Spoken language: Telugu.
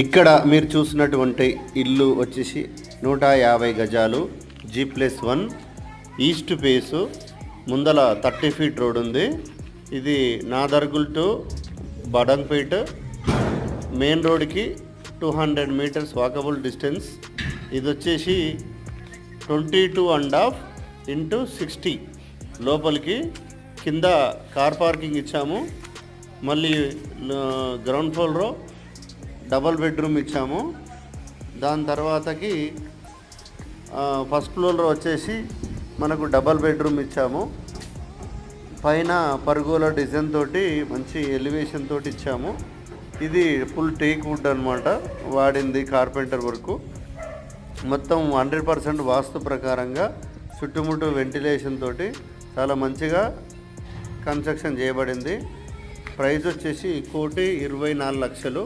ఇక్కడ మీరు చూసినటువంటి ఇల్లు వచ్చేసి 150 గజాలు G+1 ఈస్ట్ ఫేసు. ముందల 30 ఫీట్ రోడ్ ఉంది. ఇది నాదర్గుల్ టు బడంగ్పేట్ మెయిన్ రోడ్కి 200 మీటర్స్ వాకబుల్ డిస్టెన్స్. ఇది వచ్చేసి 22.5 × 60 లోపలికి. కింద కార్ పార్కింగ్ ఇచ్చాము. మళ్ళీ గ్రౌండ్ ఫ్లోర్లో డబల్ బెడ్రూమ్ ఇచ్చాము. దాని తర్వాతకి ఫస్ట్ ఫ్లోర్లో వచ్చేసి మనకు డబల్ బెడ్రూమ్ ఇచ్చాము. పైన పర్గోల డిజైన్ తోటి మంచి ఎలివేషన్ తోటి ఇచ్చాము. ఇది ఫుల్ టేక్ వుడ్ అనమాట వాడింది, కార్పెంటర్ వర్క్. మొత్తం 100% వాస్తు ప్రకారంగా చుట్టుముట్టు వెంటిలేషన్ తోటి చాలా మంచిగా కన్స్ట్రక్షన్ చేయబడింది. ప్రైస్ వచ్చేసి 1,24,00,000.